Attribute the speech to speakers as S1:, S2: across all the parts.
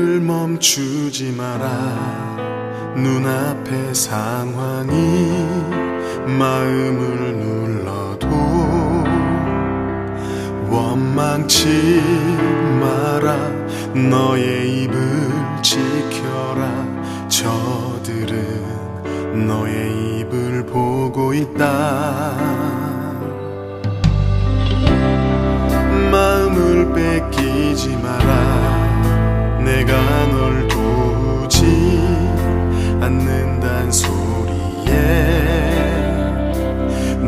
S1: 오늘 멈추지 마라. 눈앞의 상황이 마음을 눌러도 원망치 마라. 너의 입을 지켜라. 저들은 너의 입을 보고 있다. 마음을 뺏기지 마라. 내가 널 도우지 않는단 소리에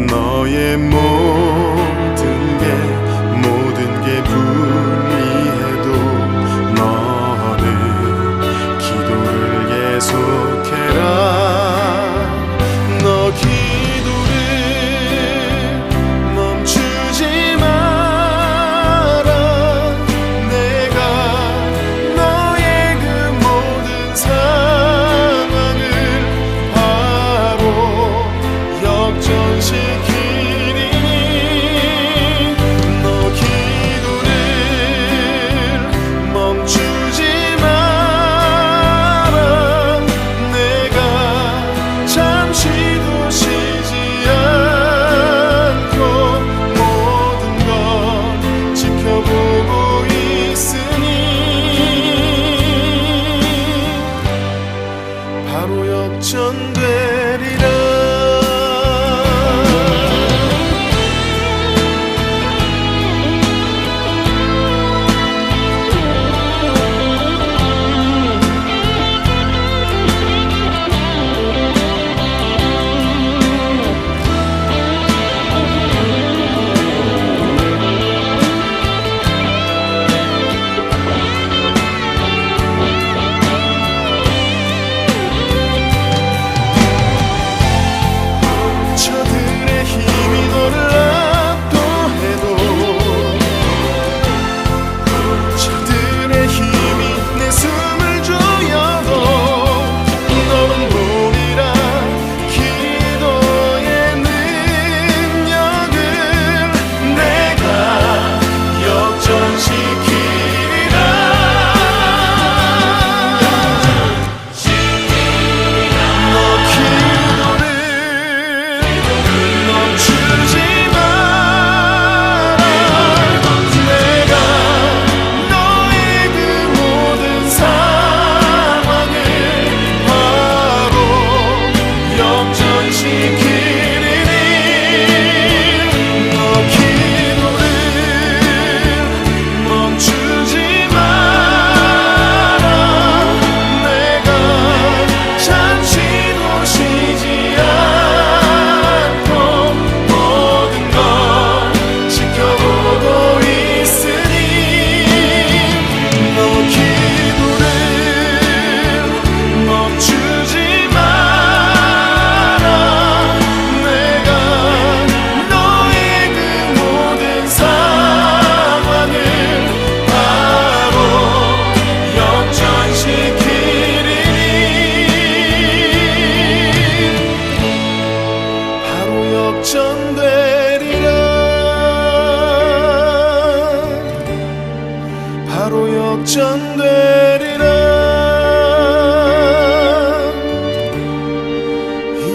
S1: 너의 모든 게 불리해도 너는 기도를 계속해라. 너 기도를 멈추지 마라. 내가 너의 그 모든 상황을 바로 역전시키리니 너 기도를 멈추지 마라. 내가 잠시도 쉬지 않고 모든 걸 지켜보고 있으니 바로 역전되리라. 저들의 힘이 너를 압도해도 저들의 힘이 내 숨을 조여도 너는 보리라. 기도의 능력을 내가 역전시키리라. 너 기도를 멈추지 마라. 내가 너의 그 모든 상황을 바로 역전시키리니 너 기도를 멈추지 마라. 내가 잠시도 쉬지 않고 모든 걸 지켜보고 있으니 너 기도를 멈추지 마라. 내가 너의 그 모든 상황을 바로 역전시키리니 바로 역전되리라. 바로 역전되리라.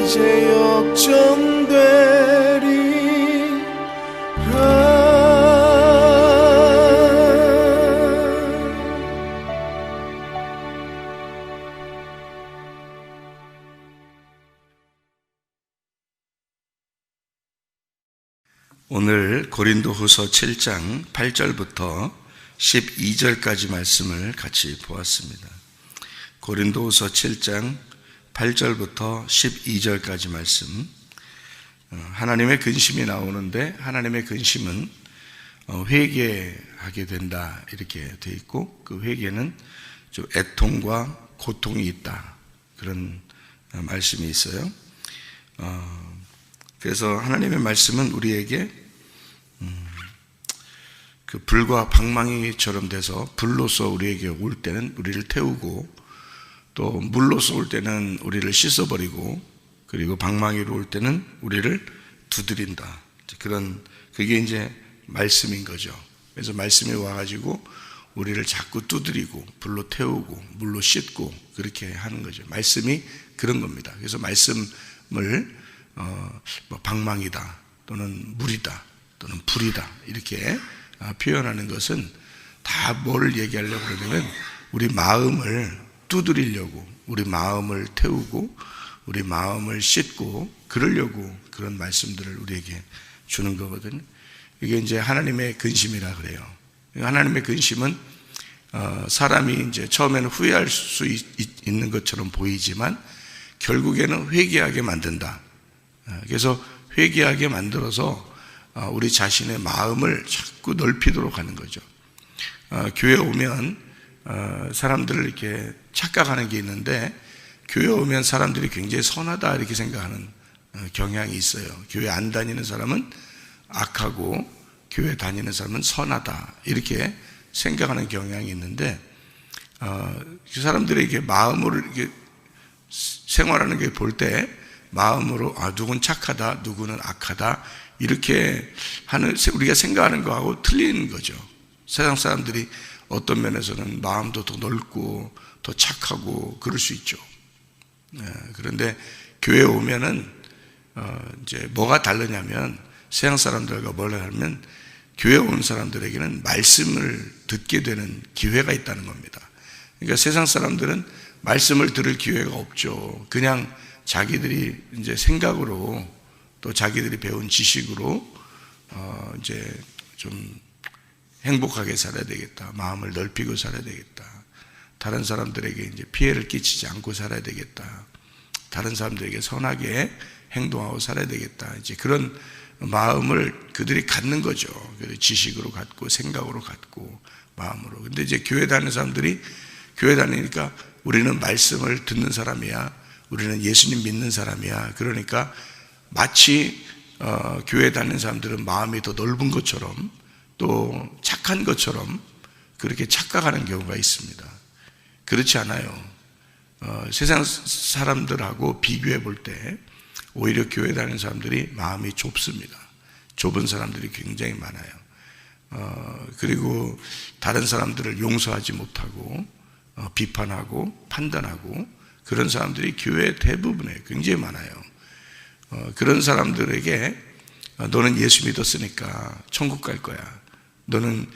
S1: 이제
S2: 오늘 고린도후서 7장 8절부터 12절까지 말씀을 같이 보았습니다. 고린도후서 7장 8절부터 12절까지 말씀, 하나님의 근심이 나오는데 하나님의 근심은 회개하게 된다 이렇게 되어 있고, 그 회개는 좀 애통과 고통이 있다 그런 말씀이 있어요. 그래서 하나님의 말씀은 우리에게 그 불과 방망이처럼 돼서 불로서 우리에게 올 때는 우리를 태우고, 또 물로서 올 때는 우리를 씻어버리고, 그리고 방망이로 올 때는 우리를 두드린다. 그게 이제 말씀인 거죠. 그래서 말씀이 와가지고 우리를 자꾸 두드리고 불로 태우고 물로 씻고 그렇게 하는 거죠. 말씀이 그런 겁니다. 그래서 말씀을 방망이다 또는 물이다 또는 불이다 이렇게 표현하는 것은 다 뭘 얘기하려고 그러냐면 우리 마음을 두드리려고, 우리 마음을 태우고 우리 마음을 씻고 그러려고 그런 말씀들을 우리에게 주는 거거든요. 이게 이제 하나님의 근심이라 그래요. 하나님의 근심은 사람이 이제 처음에는 후회할 수 있는 것처럼 보이지만 결국에는 회개하게 만든다. 그래서 회개하게 만들어서 우리 자신의 마음을 자꾸 넓히도록 하는 거죠. 교회 오면 사람들을 이렇게 착각하는 게 있는데, 교회 오면 사람들이 굉장히 선하다 이렇게 생각하는 경향이 있어요. 교회 안 다니는 사람은 악하고 교회 다니는 사람은 선하다 이렇게 생각하는 경향이 있는데, 그 사람들에게 마음으로 이렇게 생활하는 게 볼 때 마음으로 누군 착하다 누구는 악하다 이렇게 하는 우리가 생각하는 거하고 틀린 거죠. 세상 사람들이 어떤 면에서는 마음도 더 넓고 더 착하고 그럴 수 있죠. 그런데 교회에 오면은 이제 뭐가 다르냐면, 세상 사람들과 뭐가 다르면 교회에 온 사람들에게는 말씀을 듣게 되는 기회가 있다는 겁니다. 그러니까 세상 사람들은 말씀을 들을 기회가 없죠. 그냥 자기들이 이제 생각으로 또 자기들이 배운 지식으로 이제 좀 행복하게 살아야 되겠다, 마음을 넓히고 살아야 되겠다, 다른 사람들에게 이제 피해를 끼치지 않고 살아야 되겠다, 다른 사람들에게 선하게 행동하고 살아야 되겠다, 이제 그런 마음을 그들이 갖는 거죠. 지식으로 갖고 생각으로 갖고 마음으로. 근데 이제 교회 다니는 사람들이 교회 다니니까 우리는 말씀을 듣는 사람이야, 우리는 예수님 믿는 사람이야. 그러니까 마치 교회 다니는 사람들은 마음이 더 넓은 것처럼 또 착한 것처럼 그렇게 착각하는 경우가 있습니다. 그렇지 않아요. 세상 사람들하고 비교해 볼 때 오히려 교회 다니는 사람들이 마음이 좁습니다. 좁은 사람들이 굉장히 많아요. 그리고 다른 사람들을 용서하지 못하고 비판하고 판단하고 그런 사람들이 교회 대부분에 굉장히 많아요. 그런 사람들에게 너는 예수 믿었으니까 천국 갈 거야, 너는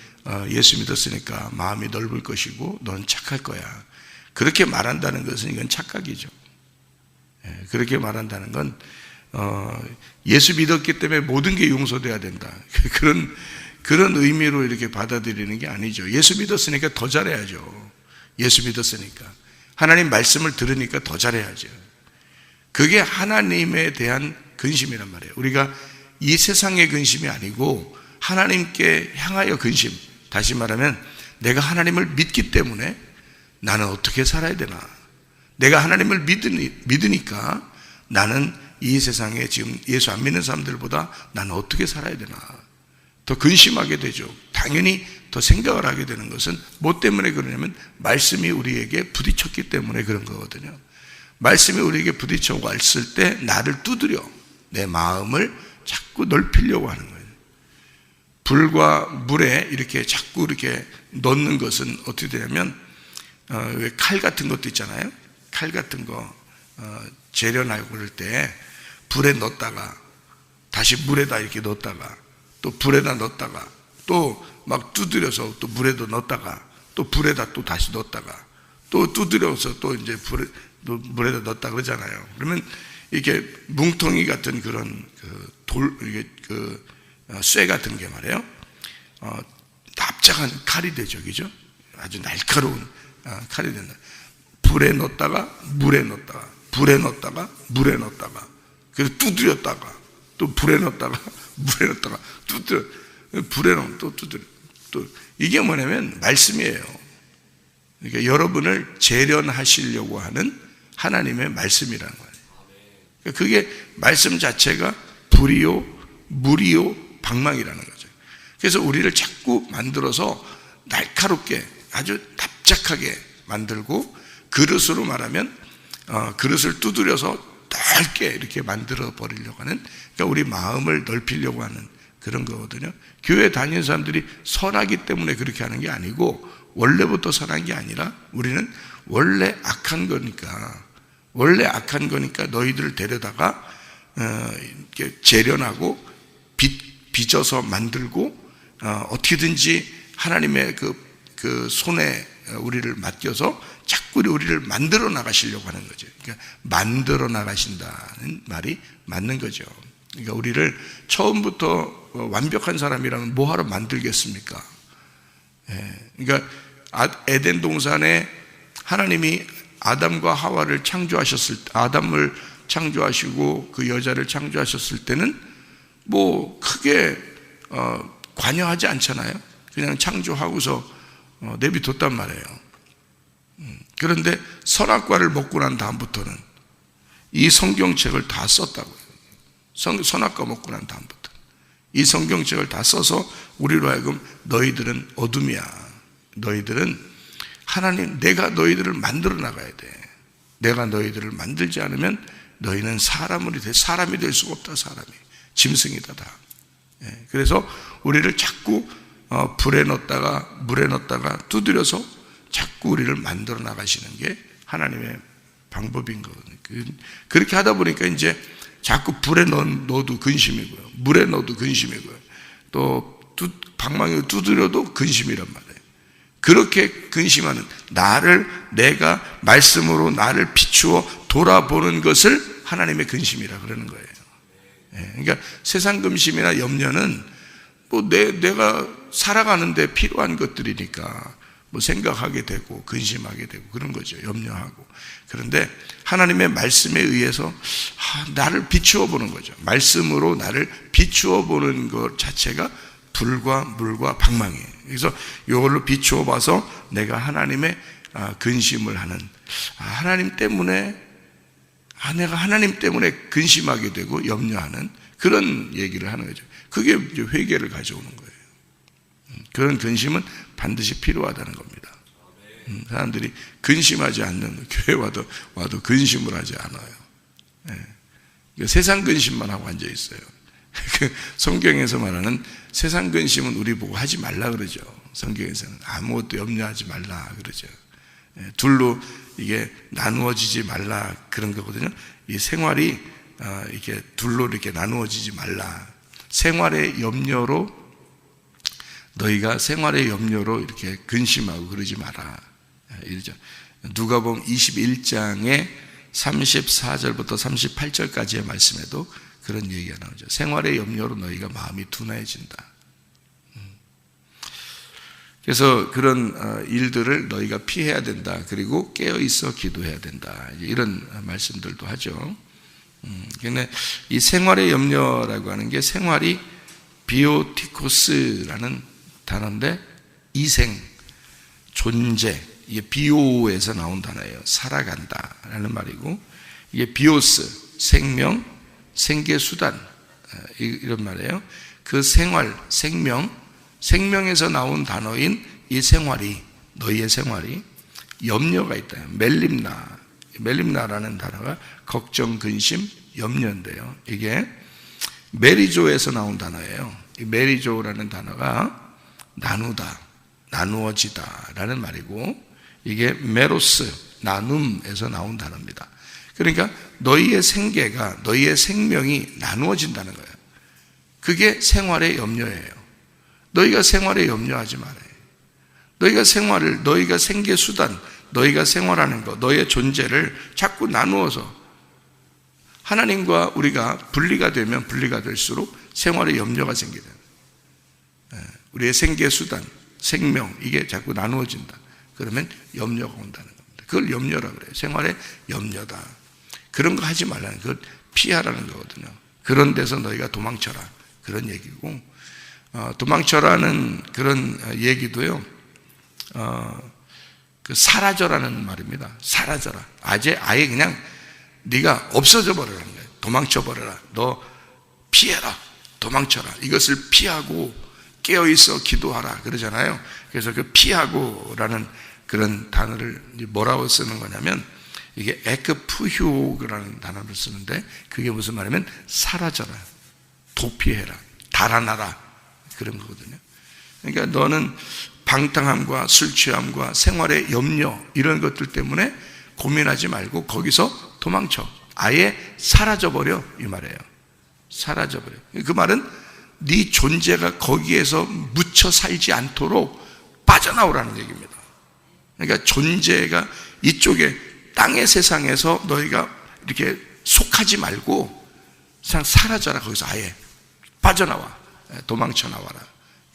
S2: 예수 믿었으니까 마음이 넓을 것이고 너는 착할 거야, 그렇게 말한다는 것은 이건 착각이죠. 그렇게 말한다는 건 예수 믿었기 때문에 모든 게 용서돼야 된다, 그런 의미로 이렇게 받아들이는 게 아니죠. 예수 믿었으니까 더 잘해야죠. 예수 믿었으니까 하나님 말씀을 들으니까 더 잘해야죠. 그게 하나님에 대한 근심이란 말이에요. 우리가 이 세상의 근심이 아니고 하나님께 향하여 근심, 다시 말하면 내가 하나님을 믿기 때문에 나는 어떻게 살아야 되나, 내가 하나님을 믿으니까 나는 이 세상에 지금 예수 안 믿는 사람들보다 나는 어떻게 살아야 되나 더 근심하게 되죠. 당연히 더 생각을 하게 되는 것은 뭐 때문에 그러냐면 말씀이 우리에게 부딪혔기 때문에 그런 거거든요. 말씀이 우리에게 부딪혀 왔을 때 나를 두드려 내 마음을 자꾸 넓히려고 하는 거예요. 불과 물에 이렇게 자꾸 이렇게 넣는 것은 어떻게 되냐면 왜 칼 같은 것도 있잖아요. 칼 같은 거 재련하고 그럴 때 불에 넣었다가 다시 물에다 이렇게 넣었다가 또 불에다 넣었다가 또 막 두드려서 또 물에도 넣었다가 또 불에다 또 다시 넣었다가 또 두드려서 또 이제 물에다 넣었다 그러잖아요. 그러면 이렇게 뭉텅이 같은 그런 이게 쇠 같은 게 말이에요. 납작한 칼이 되죠, 그죠? 아주 날카로운 칼이 된다. 불에 넣었다가 물에 넣었다가 불에 넣었다가 물에 넣었다가 그래서 두드렸다가 또 불에 넣었다가 물에 넣었다가 두드려 불에 넣으면 또 두드려 또 이게 뭐냐면 말씀이에요. 그러니까 여러분을 재련하시려고 하는 하나님의 말씀이라는 거예요. 그러니까 그게 말씀 자체가 불이요 물이요 방망이라는 거죠. 그래서 우리를 자꾸 만들어서 날카롭게 아주 납작하게 만들고 그릇으로 말하면 그릇을 두드려서 넓게 이렇게 만들어 버리려고 하는, 그러니까 우리 마음을 넓히려고 하는 그런 거거든요. 교회 다니는 사람들이 선하기 때문에 그렇게 하는 게 아니고 원래부터 선한 게 아니라 우리는 원래 악한 거니까 너희들을 데려다가 이렇게 재련하고 빚어서 만들고 어떻게든지 하나님의 그 손에 우리를 맡겨서 자꾸 우리를 만들어 나가시려고 하는 거죠. 그러니까 만들어 나가신다는 말이 맞는 거죠. 그러니까 우리를 처음부터 완벽한 사람이라면 뭐하러 만들겠습니까? 그러니까 에덴 동산에 하나님이 아담과 하와를 아담을 창조하시고 그 여자를 창조하셨을 때는 뭐 크게 관여하지 않잖아요. 그냥 창조하고서 내비뒀단 말이에요. 그런데 선악과를 먹고 난 다음부터는 이 성경책을 다 썼다고요. 선악과 먹고 난 다음부터 이 성경책을 다 써서 우리로 하여금 너희들은 어둠이야. 너희들은 하나님, 내가 너희들을 만들어 나가야 돼. 내가 너희들을 만들지 않으면 너희는 사람이 될 수가 없다. 사람이 짐승이다 다. 그래서 우리를 자꾸 불에 넣었다가 물에 넣었다가 두드려서 자꾸 우리를 만들어 나가시는 게 하나님의 방법인 거거든요. 그렇게 하다 보니까 이제 자꾸 불에 넣어도 근심이고요, 물에 넣어도 근심이고요, 또 방망이로 두드려도 근심이란 말이에요. 그렇게 근심하는 내가 말씀으로 나를 비추어 돌아보는 것을 하나님의 근심이라 그러는 거예요. 그러니까 세상 근심이나 염려는 뭐 내가 살아가는데 필요한 것들이니까 뭐 생각하게 되고 근심하게 되고 그런 거죠. 염려하고. 그런데 하나님의 말씀에 의해서 나를 비추어 보는 거죠. 말씀으로 나를 비추어 보는 것 자체가 불과 물과 방망이에요. 그래서 이걸로 비추어 봐서 내가 하나님의 근심을 하는, 내가 하나님 때문에 근심하게 되고 염려하는 그런 얘기를 하는 거죠. 그게 이제 회개를 가져오는 거예요. 그런 근심은 반드시 필요하다는 겁니다. 사람들이 근심하지 않는, 교회 와도 근심을 하지 않아요. 세상 근심만 하고 앉아 있어요. 성경에서 말하는 세상 근심은 우리 보고 하지 말라 그러죠. 성경에서는 아무것도 염려하지 말라 그러죠. 둘로 이게 나누어지지 말라 그런 거거든요. 이 생활이 이렇게 둘로 이렇게 나누어지지 말라. 너희가 생활의 염려로 이렇게 근심하고 그러지 마라. 이러죠. 누가복음 21장의 34절부터 38절까지의 말씀에도 그런 얘기가 나오죠. 생활의 염려로 너희가 마음이 둔해진다. 그래서 그런 일들을 너희가 피해야 된다. 그리고 깨어있어 기도해야 된다. 이런 말씀들도 하죠. 근데 이 생활의 염려라고 하는 게 생활이 비오티코스라는 단어인데 이생, 존재, 이게 비오에서 나온 단어예요. 살아간다라는 말이고, 이게 비오스, 생명, 생계수단 이런 말이에요. 그 생활, 생명에서 나온 단어인 이 생활이, 너희의 생활이 염려가 있다. 멜림나라는 단어가 걱정, 근심, 염려인데요. 이게 메리조에서 나온 단어예요. 이 메리조라는 단어가 나누다, 나누어지다 라는 말이고, 이게 메로스, 나눔에서 나온 단어입니다. 그러니까 너희의 생계가, 너희의 생명이 나누어진다는 거예요. 그게 생활의 염려예요. 너희가 생활에 염려하지 말아요. 너희가 생계수단, 너희가 생활하는 것, 너희의 존재를 자꾸 나누어서 하나님과 우리가 분리가 되면 분리가 될수록 생활에 염려가 생기게 돼요. 우리의 생계수단, 생명, 이게 자꾸 나누어진다. 그러면 염려가 온다는 겁니다. 그걸 염려라 그래요. 생활에 염려다. 그런 거 하지 말라는, 그걸 피하라는 거거든요. 그런 데서 너희가 도망쳐라. 그런 얘기고, 도망쳐라는 그런 얘기도요, 사라져라는 말입니다. 사라져라. 아예 그냥 네가 없어져 버리라는 거예요. 도망쳐 버려라. 너 피해라. 도망쳐라. 이것을 피하고 깨어있어 기도하라 그러잖아요. 그래서 그 피하고라는 그런 단어를 뭐라고 쓰는 거냐면, 이게 에크푸효라는 단어를 쓰는데, 그게 무슨 말이냐면 사라져라, 도피해라, 달아나라 그런 거거든요. 그러니까 너는 방탕함과 술 취함과 생활의 염려 이런 것들 때문에 고민하지 말고 거기서 도망쳐. 아예 사라져버려 이 말이에요. 사라져버려. 그 말은 네 존재가 거기에서 묻혀 살지 않도록 빠져나오라는 얘기입니다. 그러니까 존재가 이쪽에 땅의 세상에서 너희가 이렇게 속하지 말고 그냥 사라져라. 거기서 아예 빠져나와. 도망쳐 나와라.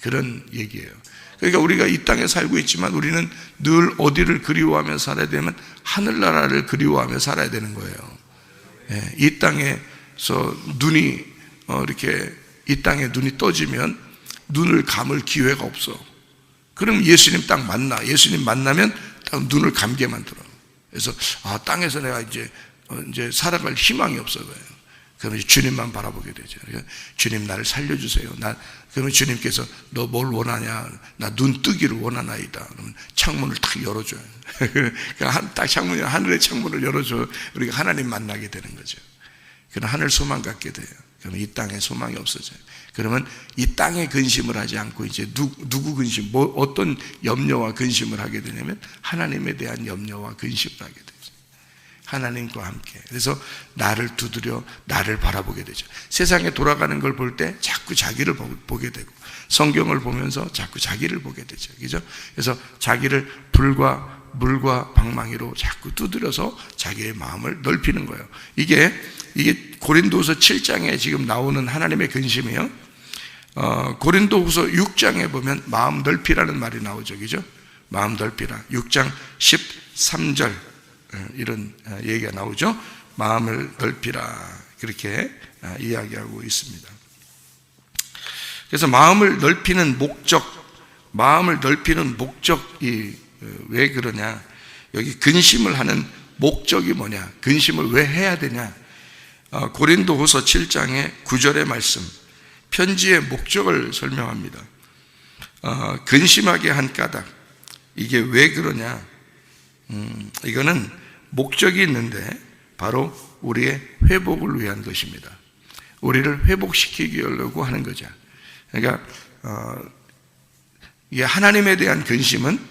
S2: 그런 얘기예요. 그러니까 우리가 이 땅에 살고 있지만 우리는 늘 어디를 그리워하며 살아야 되면 하늘나라를 그리워하며 살아야 되는 거예요. 이 땅에서 눈이 이렇게 이 땅에 눈이 떠지면 눈을 감을 기회가 없어. 그럼 예수님 딱 만나. 예수님 만나면 딱 눈을 감게 만들어. 그래서 땅에서 내가 이제 살아갈 희망이 없어 보여요. 그러면 주님만 바라보게 되죠. 그러니까 주님 나를 살려주세요. 그러면 주님께서 너 뭘 원하냐? 나 눈 뜨기를 원하나이다. 그러면 창문을 딱 열어줘요. 그러니까 딱 하늘의 창문을 열어줘. 우리가 하나님 만나게 되는 거죠. 그럼 하늘 소망 갖게 돼요. 그러면 이 땅에 소망이 없어져요. 그러면 이 땅에 근심을 하지 않고 이제 누구 근심, 어떤 염려와 근심을 하게 되냐면 하나님에 대한 염려와 근심을 하게 되죠. 하나님과 함께. 그래서 나를 두드려 나를 바라보게 되죠. 세상에 돌아가는 걸 볼 때 자꾸 자기를 보게 되고 성경을 보면서 자꾸 자기를 보게 되죠. 그죠? 그래서 자기를 불과 물과 방망이로 자꾸 두드려서 자기의 마음을 넓히는 거예요. 이게 고린도후서 7장에 지금 나오는 하나님의 근심이에요. 고린도후서 6장에 보면 마음 넓히라는 말이 나오죠. 그죠? 마음 넓히라. 6장 13절 이런 얘기가 나오죠. 마음을 넓히라. 그렇게 이야기하고 있습니다. 그래서 마음을 넓히는 목적이 왜 그러냐? 여기 근심을 하는 목적이 뭐냐? 근심을 왜 해야 되냐? 고린도후서 7장의 9절의 말씀, 편지의 목적을 설명합니다. 근심하게 한 까닭, 이게 왜 그러냐? 이거는 목적이 있는데 바로 우리의 회복을 위한 것입니다. 우리를 회복시키기 하려고 하는 거죠. 그러니까 이게 하나님에 대한 근심은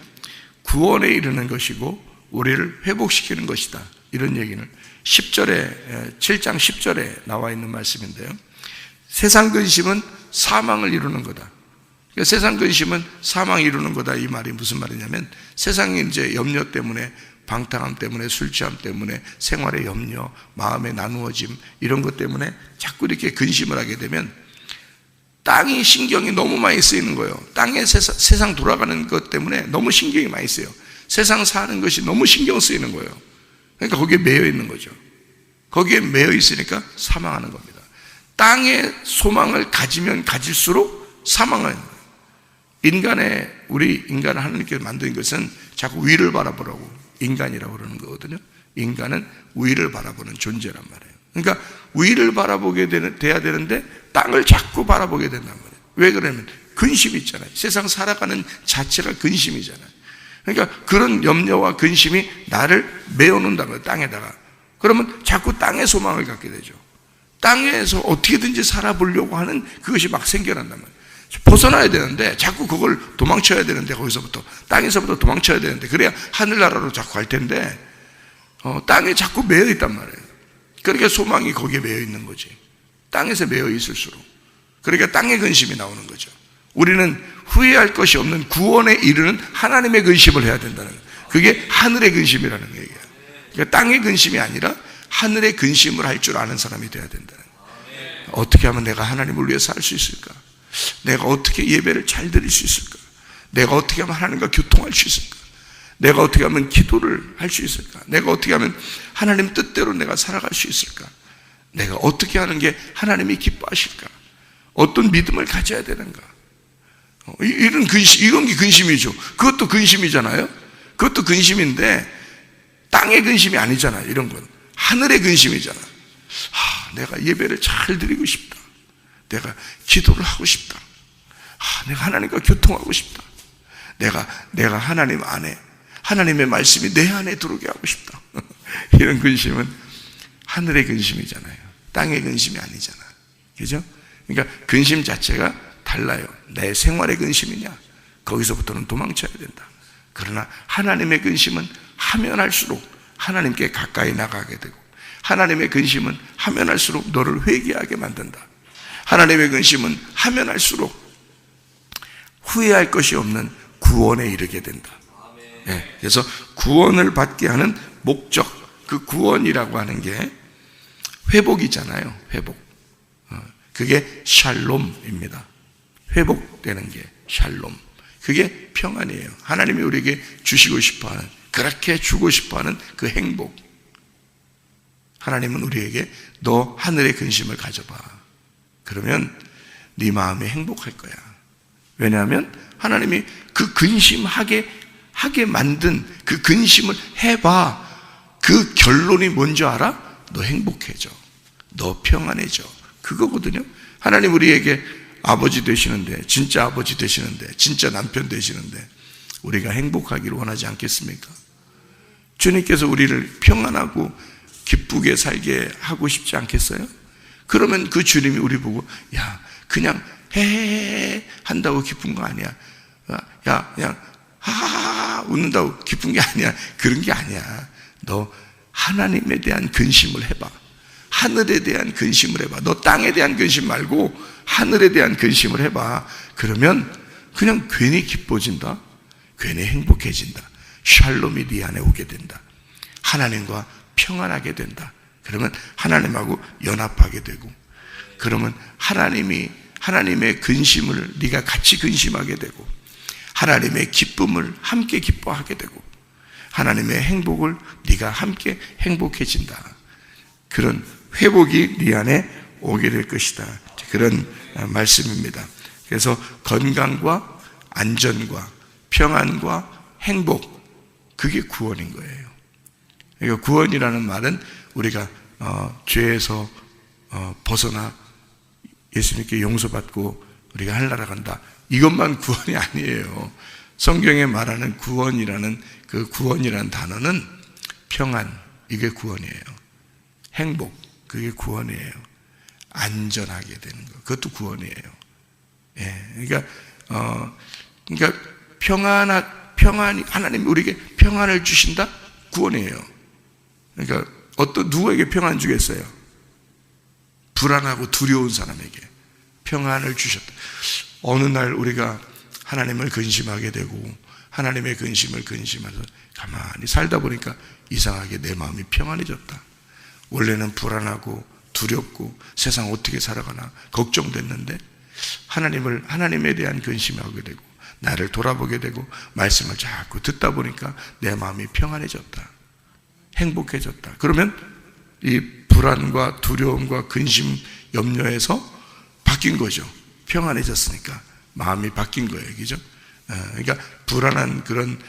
S2: 구원에 이르는 것이고 우리를 회복시키는 것이다. 이런 얘기는 7장 10절에 나와 있는 말씀인데요. 세상 근심은 사망을 이루는 거다. 그러니까 세상 근심은 사망을 이루는 거다. 이 말이 무슨 말이냐면 세상의 이제 염려 때문에, 방탕함 때문에, 술 취함 때문에, 생활의 염려, 마음의 나누어짐 이런 것 때문에 자꾸 이렇게 근심을 하게 되면 땅이 신경이 너무 많이 쓰이는 거예요. 땅에 세상 돌아가는 것 때문에 너무 신경이 많이 쓰여요. 세상 사는 것이 너무 신경 쓰이는 거예요. 그러니까 거기에 매여 있는 거죠. 거기에 매여 있으니까 사망하는 겁니다. 땅의 소망을 가지면 가질수록 사망하는 거예요. 우리 인간을 하나님께서 만든 것은 자꾸 위를 바라보라고 인간이라고 그러는 거거든요. 인간은 위를 바라보는 존재란 말이에요. 그러니까 위를 바라보게 돼야 되는데 땅을 자꾸 바라보게 된단 말이에요. 왜 그러냐면 근심이 있잖아요. 세상 살아가는 자체가 근심이잖아요. 그러니까 그런 염려와 근심이 나를 메어놓는다는 거예요. 땅에다가. 그러면 자꾸 땅의 소망을 갖게 되죠. 땅에서 어떻게든지 살아보려고 하는 그것이 막 생겨난단 말이에요. 벗어나야 되는데 자꾸 그걸 도망쳐야 되는데 거기서부터 땅에서부터 도망쳐야 되는데 그래야 하늘나라로 자꾸 갈 텐데 땅에 자꾸 매여 있단 말이에요. 그러니까 소망이 거기에 매여 있는 거지. 땅에서 매여 있을수록. 그러니까 땅의 근심이 나오는 거죠. 우리는 후회할 것이 없는 구원에 이르는 하나님의 근심을 해야 된다는 거예요. 그게 하늘의 근심이라는 얘기예요. 그러니까 땅의 근심이 아니라 하늘의 근심을 할 줄 아는 사람이 돼야 된다는 거예요. 어떻게 하면 내가 하나님을 위해서 할 수 있을까? 내가 어떻게 예배를 잘 드릴 수 있을까? 내가 어떻게 하면 하나님과 교통할 수 있을까? 내가 어떻게 하면 기도를 할 수 있을까? 내가 어떻게 하면 하나님 뜻대로 내가 살아갈 수 있을까? 내가 어떻게 하는 게 하나님이 기뻐하실까? 어떤 믿음을 가져야 되는가? 이런 근심, 이건 근심이죠. 그것도 근심이잖아요. 그것도 근심인데 땅의 근심이 아니잖아요. 이런 건 하늘의 근심이잖아. 내가 예배를 잘 드리고 싶다. 내가 기도를 하고 싶다. 내가 하나님과 교통하고 싶다. 내가 하나님 안에, 하나님의 말씀이 내 안에 들어오게 하고 싶다. 이런 근심은 하늘의 근심이잖아요. 땅의 근심이 아니잖아. 그죠? 그러니까 근심 자체가 달라요. 내 생활의 근심이냐, 거기서부터는 도망쳐야 된다. 그러나 하나님의 근심은 하면 할수록 하나님께 가까이 나가게 되고, 하나님의 근심은 하면 할수록 너를 회개하게 만든다. 하나님의 근심은 하면 할수록 후회할 것이 없는 구원에 이르게 된다. 네, 그래서 구원을 받게 하는 목적, 그 구원이라고 하는 게 회복이잖아요. 회복. 그게 샬롬입니다. 회복되는 게 샬롬. 그게 평안이에요. 하나님이 우리에게 주시고 싶어하는, 그렇게 주고 싶어하는 그 행복. 하나님은 우리에게 너 하늘의 근심을 가져봐. 그러면 네 마음이 행복할 거야. 왜냐하면 하나님이 그 근심하게 만든 그 근심을 해봐. 그 결론이 뭔지 알아? 너 행복해져. 너 평안해져. 그거거든요. 하나님 우리에게 아버지 되시는데, 진짜 아버지 되시는데, 진짜 남편 되시는데 우리가 행복하기를 원하지 않겠습니까? 주님께서 우리를 평안하고 기쁘게 살게 하고 싶지 않겠어요? 그러면 그 주님이 우리 보고, 야, 그냥 해 한다고 기쁜 거 아니야. 야, 그냥 하하하 웃는다고 기쁜 게 아니야. 그런 게 아니야. 너 하나님에 대한 근심을 해봐. 하늘에 대한 근심을 해봐. 너 땅에 대한 근심 말고 하늘에 대한 근심을 해봐. 그러면 그냥 괜히 기뻐진다. 괜히 행복해진다. 샬롬이 네 안에 오게 된다. 하나님과 평안하게 된다. 그러면 하나님하고 연합하게 되고, 그러면 하나님의 근심을 네가 같이 근심하게 되고, 하나님의 기쁨을 함께 기뻐하게 되고, 하나님의 행복을 네가 함께 행복해진다. 그런 회복이 네 안에 오게 될 것이다. 그런 말씀입니다. 그래서 건강과 안전과 평안과 행복, 그게 구원인 거예요. 그러니까 구원이라는 말은 우리가 죄에서 벗어나 예수님께 용서받고 우리가 하늘나라 간다, 이것만 구원이 아니에요. 성경에 말하는 구원이라는 그 구원이라는 단어는 평안, 이게 구원이에요. 행복, 그게 구원이에요. 안전하게 되는 것, 그것도 구원이에요. 예, 그러니까 평안이, 하나님이 우리에게 평안을 주신다? 구원이에요. 그러니까 누구에게 평안 주겠어요? 불안하고 두려운 사람에게 평안을 주셨다. 어느 날 우리가 하나님을 근심하게 되고 하나님의 근심을 근심해서 가만히 살다 보니까 이상하게 내 마음이 평안해졌다. 원래는 불안하고 두렵고 세상 어떻게 살아가나 걱정됐는데 하나님에 대한 근심하게 되고 나를 돌아보게 되고 말씀을 자꾸 듣다 보니까 내 마음이 평안해졌다. 행복해졌다. 그러면 이 불안과 두려움과 근심, 염려에서 바뀐 거죠. 평안해졌으니까 마음이 바뀐 거예요. 그죠? 그러니까 불안한 그런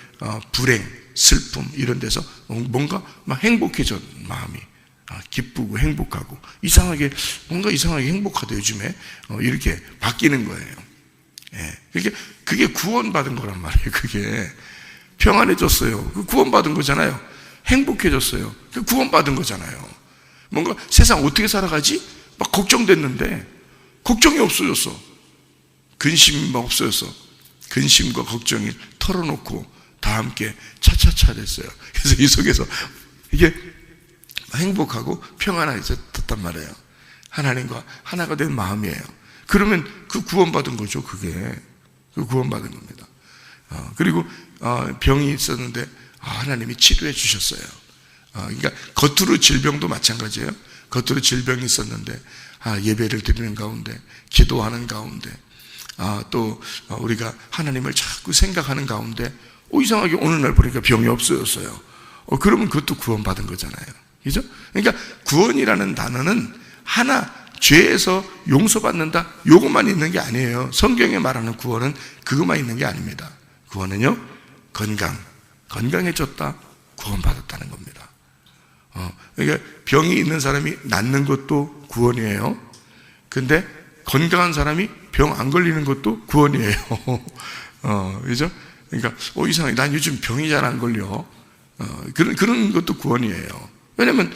S2: 불행, 슬픔 이런 데서 뭔가 막 행복해져. 마음이 기쁘고 행복하고 뭔가 이상하게 행복하다. 요즘에 이렇게 바뀌는 거예요. 예. 그게 구원받은 거란 말이에요. 그게 평안해졌어요. 그 구원받은 거잖아요. 행복해졌어요. 그 구원받은 거잖아요. 뭔가 세상 어떻게 살아가지? 막 걱정됐는데 걱정이 없어졌어. 근심이 막 없어졌어. 근심과 걱정이 털어놓고 다 함께 차차차 됐어요. 그래서 이 속에서 이게 행복하고 평안해졌단 말이에요. 하나님과 하나가 된 마음이에요. 그러면 그 구원받은 거죠. 그게 그 구원받은 겁니다. 그리고 병이 있었는데 하나님이 치료해 주셨어요. 그러니까 겉으로 질병도 마찬가지예요. 겉으로 질병이 있었는데 예배를 드리는 가운데, 기도하는 가운데, 또 우리가 하나님을 자꾸 생각하는 가운데 이상하게 어느 날 보니까 병이 없어졌어요. 그러면 그것도 구원받은 거잖아요. 그죠? 그러니까 구원이라는 단어는 하나, 죄에서 용서받는다, 요것만 있는 게 아니에요. 성경에 말하는 구원은 그것만 있는 게 아닙니다. 구원은요, 건강해졌다, 구원받았다는 겁니다. 그러니까 병이 있는 사람이 낫는 것도 구원이에요. 근데 건강한 사람이 병 안 걸리는 것도 구원이에요. 그죠? 그러니까 이상하게 난 요즘 병이 잘 안 걸려. 그런 것도 구원이에요. 왜냐면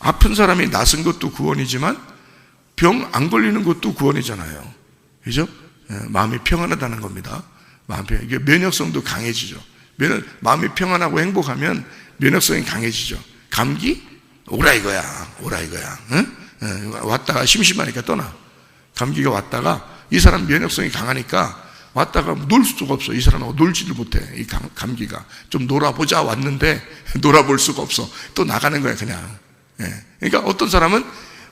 S2: 아픈 사람이 낫은 것도 구원이지만 병 안 걸리는 것도 구원이잖아요. 그죠? 마음이 평안하다는 겁니다. 마음 평안. 이게 면역성도 강해지죠. 마음이 평안하고 행복하면 면역성이 강해지죠. 감기? 오라 이거야. 응? 왔다가 심심하니까 떠나. 감기가 왔다가 이 사람 면역성이 강하니까 왔다가 놀 수가 없어. 이 사람하고 놀지를 못해. 이 감기가. 좀 놀아보자 왔는데 놀아볼 수가 없어. 또 나가는 거야 그냥. 그러니까 어떤 사람은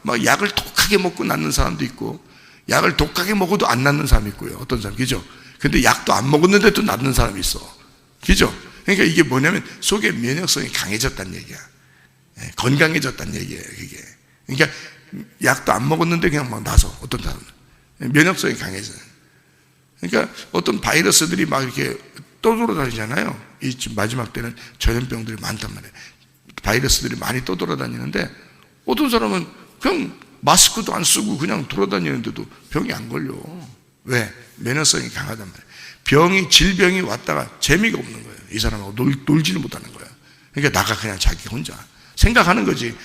S2: 막 약을 독하게 먹고 낫는 사람도 있고, 약을 독하게 먹어도 안 낫는 사람이 있고요. 어떤 사람, 그죠? 근데 약도 안 먹었는데 또 낫는 사람이 있어. 그죠? 그러니까 이게 뭐냐면 속에 면역성이 강해졌다는 얘기야. 건강해졌다는 얘기예요, 그게. 그러니까 약도 안 먹었는데 그냥 막 나서, 어떤 사람은. 면역성이 강해져요. 그러니까 어떤 바이러스들이 막 이렇게 떠돌아다니잖아요. 이 마지막 때는 전염병들이 많단 말이에요. 바이러스들이 많이 떠돌아다니는데 어떤 사람은 그냥 마스크도 안 쓰고 그냥 돌아다니는데도 병이 안 걸려. 왜? 면역성이 강하단 말이에요. 질병이 왔다가 재미가 없는 거예요. 이 사람하고 놀지를 못하는 거예요. 그러니까 나가 그냥 자기 혼자 생각하는 거지.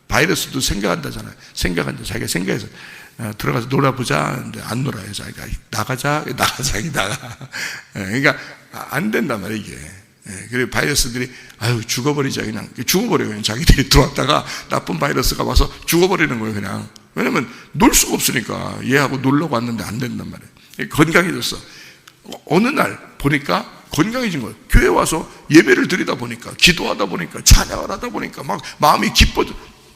S2: 바이러스도 생각한다잖아요. 자기가 생각해서 들어가서 놀아보자 하는데 안 놀아요. 자기가 나가. 그러니까 안 된단 말이에요, 이게. 그리고 바이러스들이 죽어버리자, 그냥 죽어버려요. 그냥 자기들이 들어왔다가 나쁜 바이러스가 와서 죽어버리는 거예요, 그냥. 왜냐면 놀 수가 없으니까. 얘하고 놀려고 왔는데 안 된단 말이에요. 건강해졌어. 어느 날 보니까 건강해진 거예요. 교회 와서 예배를 드리다 보니까, 기도하다 보니까, 찬양을 하다 보니까 막 마음이 기뻐져.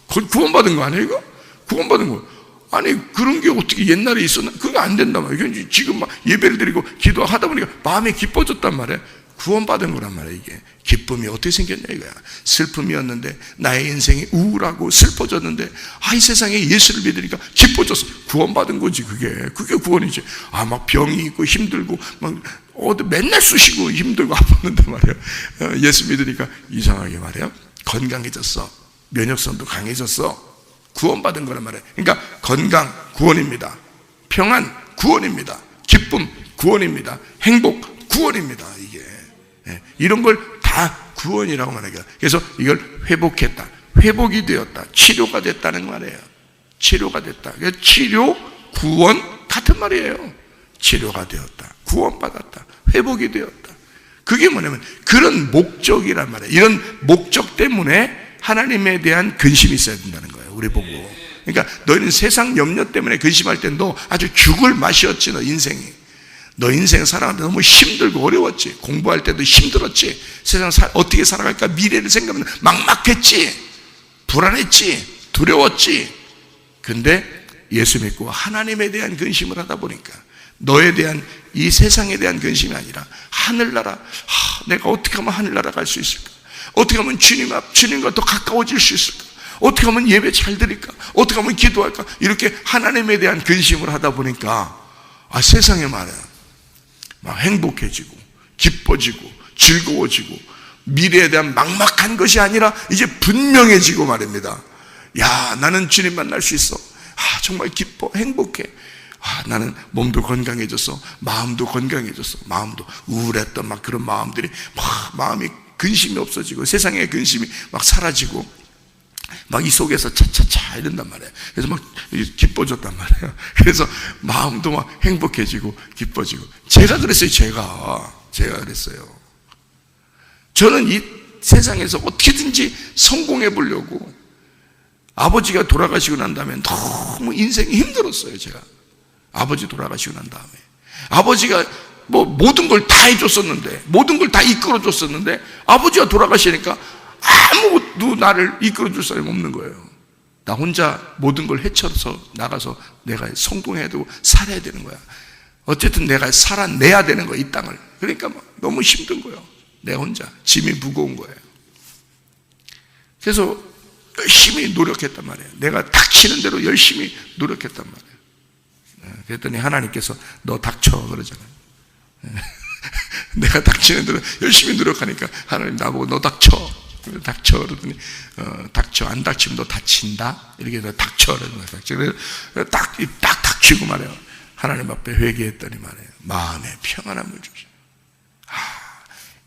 S2: 구원받은 거 아니에요, 이거? 구원받은 거. 아니, 그런 게 어떻게 옛날에 있었나? 그게 안 된단 말이에요. 지금 막 예배를 드리고 기도하다 보니까 마음이 기뻐졌단 말이에요. 구원받은 거란 말이에요, 이게. 기쁨이 어떻게 생겼냐, 이거야. 슬픔이었는데, 나의 인생이 우울하고 슬퍼졌는데, 이 세상에 예수를 믿으니까 기뻐졌어. 구원받은 거지, 그게. 그게 구원이지. 막 병이 있고 힘들고, 맨날 쑤시고 힘들고 아팠는데 말이에요. 예수 믿으니까 이상하게 말이에요. 건강해졌어. 면역성도 강해졌어. 구원받은 거란 말이에요. 그러니까 건강, 구원입니다. 평안, 구원입니다. 기쁨, 구원입니다. 행복, 구원입니다. 이게. 이런 걸 다 구원이라고 말해요. 그래서 이걸 회복했다. 회복이 되었다. 치료가 됐다는 말이에요. 치료가 됐다. 치료, 구원 같은 말이에요. 치료가 되었다. 구원받았다. 회복이 되었다. 그게 뭐냐면 그런 목적이란 말이에요. 이런 목적 때문에 하나님에 대한 근심이 있어야 된다는 거예요. 우리 보고. 그러니까 너희는 세상 염려 때문에 근심할 때 너 아주 죽을 맛이었지, 너 인생이. 너 인생 살아가는데 너무 힘들고 어려웠지. 공부할 때도 힘들었지. 세상 어떻게 살아갈까 미래를 생각하면 막막했지. 불안했지. 두려웠지. 근데 예수 믿고 하나님에 대한 근심을 하다 보니까 너에 대한 이 세상에 대한 근심이 아니라 하늘나라, 내가 어떻게 하면 하늘나라 갈 수 있을까? 어떻게 하면 주님과 더 가까워질 수 있을까? 어떻게 하면 예배 잘 드릴까? 어떻게 하면 기도할까? 이렇게 하나님에 대한 근심을 하다 보니까 세상에 말이야 막 행복해지고 기뻐지고 즐거워지고 미래에 대한 막막한 것이 아니라 이제 분명해지고 말입니다. 나는 주님 만날 수 있어. 정말 기뻐 행복해. 나는 몸도 건강해졌어. 마음도 건강해졌어. 마음도 우울했던 막 그런 마음들이 마음이 근심이 없어지고 세상의 근심이 막 사라지고 막 이 속에서 차차차 이런단 말이에요. 그래서 막 기뻐졌단 말이에요. 그래서 마음도 막 행복해지고 기뻐지고. 제가 그랬어요. 제가 그랬어요. 저는 이 세상에서 어떻게든지 성공해 보려고 아버지가 돌아가시고 난 다음에 너무 인생이 힘들었어요. 제가 아버지 돌아가시고 난 다음에 아버지가 모든 걸 다 해줬었는데, 모든 걸 다 이끌어줬었는데 아버지가 돌아가시니까 아무도 나를 이끌어줄 사람이 없는 거예요. 나 혼자 모든 걸 헤쳐서 나가서 내가 성공해야 되고 살아야 되는 거야. 어쨌든 내가 살아내야 되는 거야, 이 땅을. 그러니까 너무 힘든 거예요. 내 혼자 짐이 무거운 거예요. 그래서 열심히 노력했단 말이에요. 내가 닥치는 대로 열심히 노력했단 말이에요. 그랬더니 하나님께서 너 닥쳐 그러잖아요. 내가 닥치는 대로 열심히 노력하니까 하나님 나보고 너 닥쳐 그러더니 닥쳐. 안 닥치면 너 다친다. 이렇게 해서 닥쳐 그러는 거예요. 딱 닥치고 말해요. 하나님 앞에 회개했더니 말해요. 마음에 평안함을 주셔.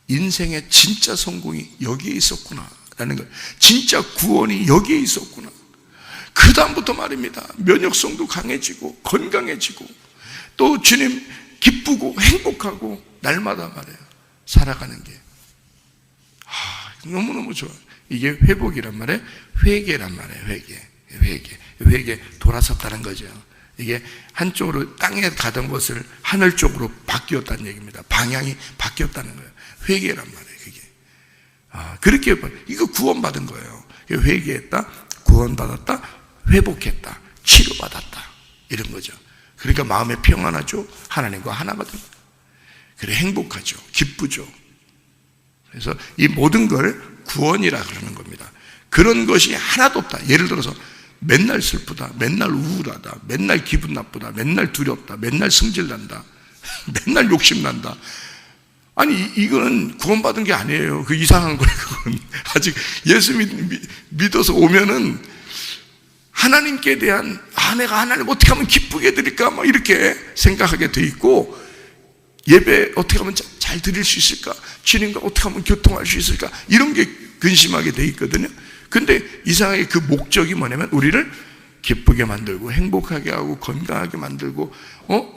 S2: 인생의 진짜 성공이 여기에 있었구나 라는 거예요. 진짜 구원이 여기에 있었구나. 그 다음부터 말입니다. 면역성도 강해지고 건강해지고 또 주님 기쁘고 행복하고 날마다 말이에요. 살아가는 게. 너무너무 좋아요. 이게 회복이란 말이에요. 회개란 말이에요. 회개. 돌아섰다는 거죠. 이게 한쪽으로 땅에 가던 것을 하늘 쪽으로 바뀌었다는 얘기입니다. 방향이 바뀌었다는 거예요. 회개란 말이에요. 그게. 그렇게 이거 구원받은 거예요. 회개했다, 구원받았다, 회복했다, 치료받았다, 이런 거죠. 그러니까 마음에 평안하죠. 하나님과 하나가 됩니다. 그래 행복하죠. 기쁘죠. 그래서 이 모든 걸 구원이라 그러는 겁니다. 그런 것이 하나도 없다. 예를 들어서 맨날 슬프다, 맨날 우울하다, 맨날 기분 나쁘다, 맨날 두렵다, 맨날 승질난다, 맨날 욕심난다. 아니 이거는 구원받은 게 아니에요. 그 이상한 거예요. 그건 아직 예수 믿어서 오면은 하나님께 대한 내가 하나님 어떻게 하면 기쁘게 해드릴까 막 이렇게 생각하게 돼 있고, 예배 어떻게 하면 잘 드릴 수 있을까, 주님과 어떻게 하면 교통할 수 있을까, 이런 게 근심하게 돼 있거든요. 근데 이상하게 그 목적이 뭐냐면 우리를 기쁘게 만들고 행복하게 하고 건강하게 만들고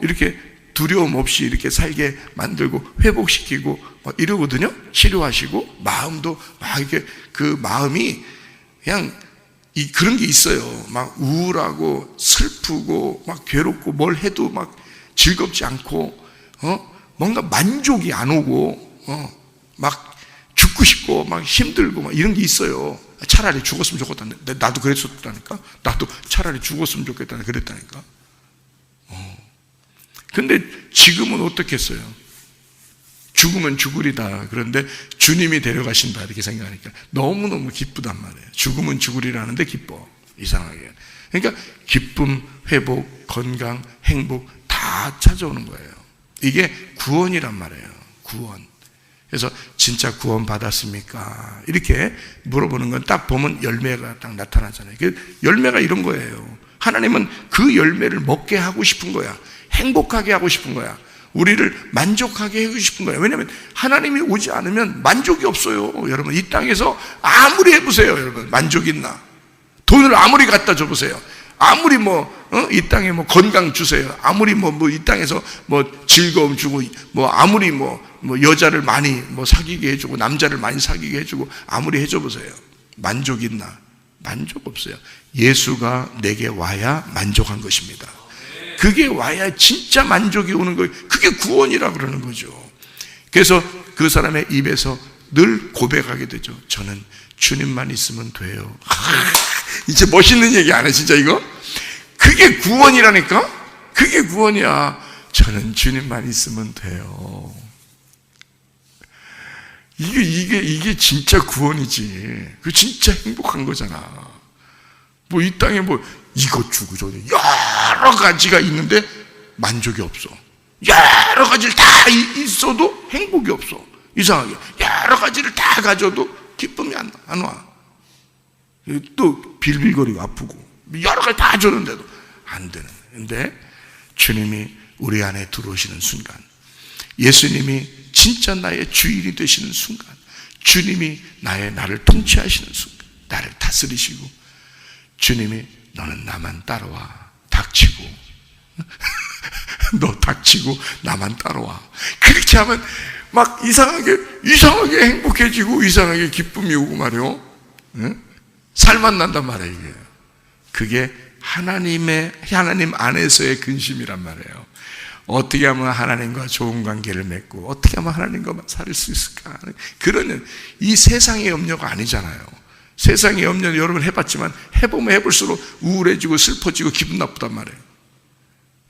S2: 이렇게 두려움 없이 이렇게 살게 만들고 회복시키고 이러거든요. 치료하시고 마음도 막 이렇게 그 마음이 그냥 그런 게 있어요. 막 우울하고 슬프고 막 괴롭고 뭘 해도 막 즐겁지 않고 뭔가 만족이 안 오고 막 죽고 싶고 막 힘들고 막 이런 게 있어요. 차라리 죽었으면 좋겠다는데 나도 그랬었다니까. 나도 차라리 죽었으면 좋겠다 그랬다니까. 근데 지금은 어떻겠어요? 죽으면 죽으리다. 그런데 주님이 데려가신다 이렇게 생각하니까 너무너무 기쁘단 말이에요. 죽으면 죽으리라는데 기뻐. 이상하게. 그러니까 기쁨, 회복, 건강, 행복 다 찾아오는 거예요. 이게 구원이란 말이에요. 구원. 그래서 진짜 구원 받았습니까? 이렇게 물어보는 건 딱 보면 열매가 딱 나타나잖아요. 그 열매가 이런 거예요. 하나님은 그 열매를 먹게 하고 싶은 거야. 행복하게 하고 싶은 거야. 우리를 만족하게 하고 싶은 거야. 왜냐하면 하나님이 오지 않으면 만족이 없어요. 여러분 이 땅에서 아무리 해보세요. 여러분 만족 있나? 돈을 아무리 갖다 줘보세요. 아무리 이 땅에 건강 주세요. 아무리 이 땅에서 즐거움 주고 아무리 여자를 많이 사귀게 해주고 남자를 많이 사귀게 해주고 아무리 해줘 보세요. 만족 있나? 만족 없어요. 예수가 내게 와야 만족한 것입니다. 그게 와야 진짜 만족이 오는 거예요. 그게 구원이라 그러는 거죠. 그래서 그 사람의 입에서 늘 고백하게 되죠. 저는 주님만 있으면 돼요. 이제 멋있는 얘기 안 해, 진짜 이거? 그게 구원이라니까? 그게 구원이야. 저는 주님만 있으면 돼요. 이게 진짜 구원이지. 그 진짜 행복한 거잖아. 이 땅에 이것 주고 저것 여러 가지가 있는데 만족이 없어. 여러 가지를 다 있어도 행복이 없어. 이상하게. 여러 가지를 다 가져도 기쁨이 안 와. 또 빌빌거리고 아프고 여러 가지 다 줬는데도 안 되는. 근데 주님이 우리 안에 들어오시는 순간, 예수님이 진짜 나의 주인이 되시는 순간, 주님이 나를 통치하시는 순간, 나를 다스리시고, 주님이 너는 나만 따라와. 닥치고 너 닥치고 나만 따라와. 그렇게 하면 막 이상하게 행복해지고 이상하게 기쁨이 오고 말이요. 살만 난단 말이에요. 이게. 그게 하나님 안에서의 근심이란 말이에요. 어떻게 하면 하나님과 좋은 관계를 맺고 어떻게 하면 하나님과 살 수 있을까? 그런 이 세상의 염려가 아니잖아요. 세상의 염려는 여러분 해봤지만 해보면 해볼수록 우울해지고 슬퍼지고 기분 나쁘단 말이에요.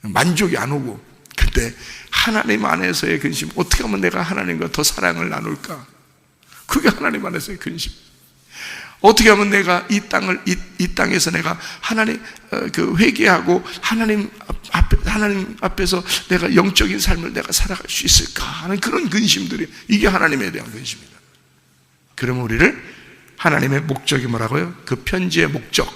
S2: 만족이 안 오고. 근데 하나님 안에서의 근심, 어떻게 하면 내가 하나님과 더 사랑을 나눌까? 그게 하나님 안에서의 근심. 어떻게 하면 내가 이 땅에서 내가 하나님 회개하고 하나님 앞에서 내가 영적인 삶을 내가 살아갈 수 있을까 하는 그런 근심들이, 이게 하나님에 대한 근심이다. 그러면 우리를 하나님의 목적이 뭐라고요? 그 편지의 목적,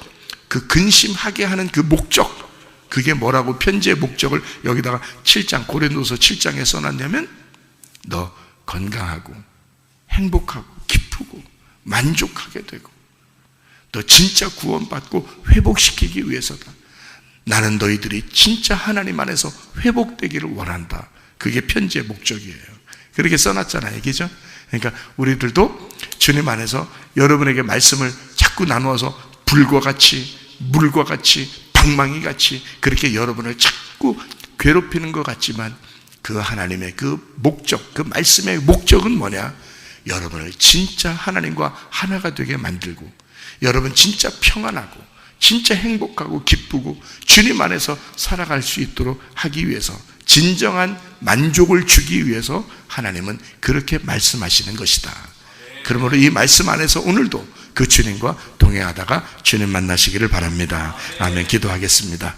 S2: 그 근심하게 하는 그 목적, 그게 뭐라고 편지의 목적을 여기다가 7장 고린도서 7장에 써놨냐면 너 건강하고 행복하고 기쁘고 만족하게 되고 너 진짜 구원받고 회복시키기 위해서다. 나는 너희들이 진짜 하나님 안에서 회복되기를 원한다. 그게 편지의 목적이에요. 그렇게 써놨잖아요, 그죠? 그러니까 우리들도 주님 안에서 여러분에게 말씀을 자꾸 나누어서 불과 같이, 물과 같이, 방망이 같이 그렇게 여러분을 자꾸 괴롭히는 것 같지만 그 하나님의 그 목적, 그 말씀의 목적은 뭐냐? 여러분을 진짜 하나님과 하나가 되게 만들고 여러분 진짜 평안하고 진짜 행복하고 기쁘고 주님 안에서 살아갈 수 있도록 하기 위해서, 진정한 만족을 주기 위해서 하나님은 그렇게 말씀하시는 것이다. 그러므로 이 말씀 안에서 오늘도 그 주님과 동행하다가 주님 만나시기를 바랍니다. 아멘. 기도하겠습니다.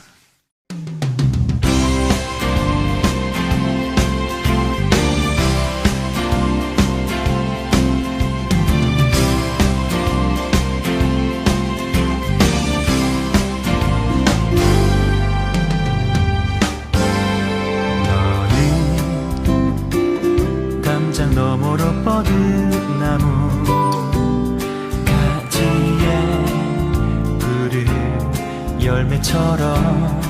S3: 너머로 뻗은 나무 가지에 푸른 열매처럼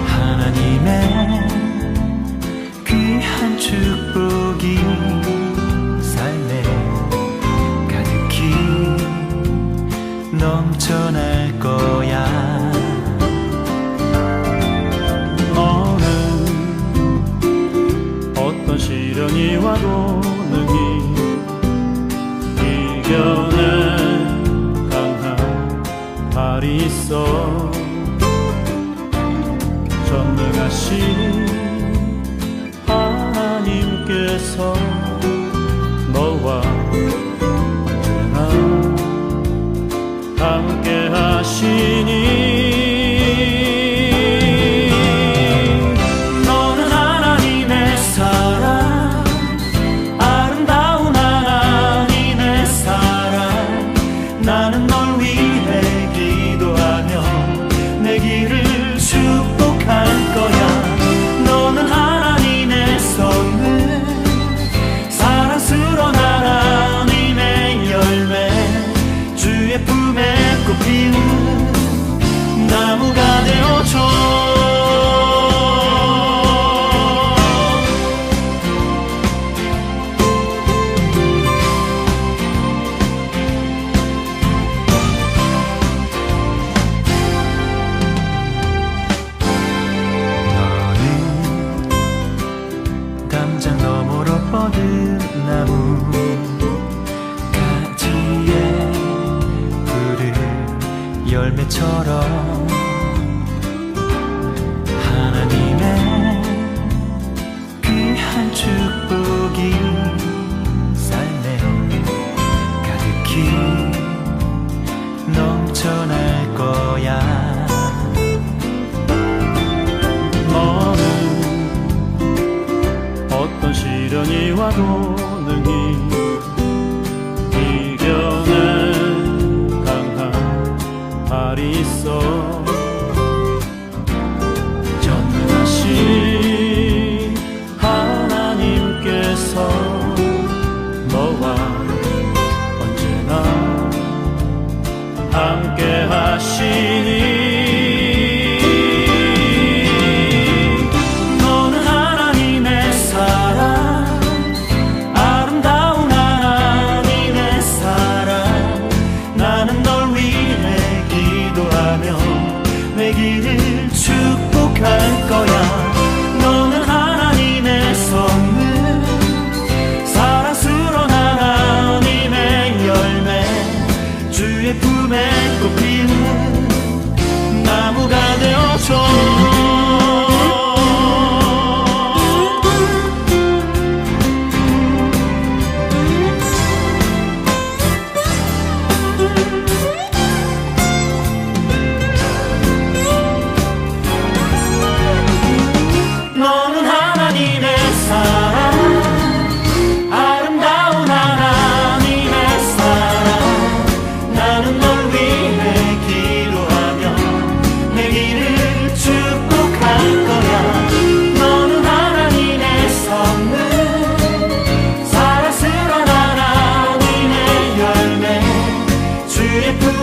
S3: 하나님의 귀한 축복이 삶에 가득히 넘쳐날 거야. 어떤 시련이 와도 능히 이겨낸 강한 발이 있어. 전능하신 하나님께서 너와 언제나 함께 하시니 나무가 되어줘. 너는 담장 너머로 뻗은 나무 가지에 푸른 열매처럼 하나님의 귀한 축복이 삶에 가득히 넘쳐날 거야. 너는 어떤 시련이 와도 능히 이겨낸 강한 발이 있어. 전능하신 하나님께서 너와 언제나 함께 하시니 너는 하나님의 사랑, 아름다운 하나님의 사랑. 나는 널 위해 기도하며 내 길을 축복할 거야. 너는 하나님의 선물, 사랑스러운 하나님의 열매, 주의 품에 꽃피는 나무가 되어줘. 너는 하나님의 사랑, 아름다운 하나님의 사랑. 나는 널 위해 기도하며 내 길을 축복할 거야. 너는 하나님의 선물, 사랑스러운 하나님의 열매, 주의 품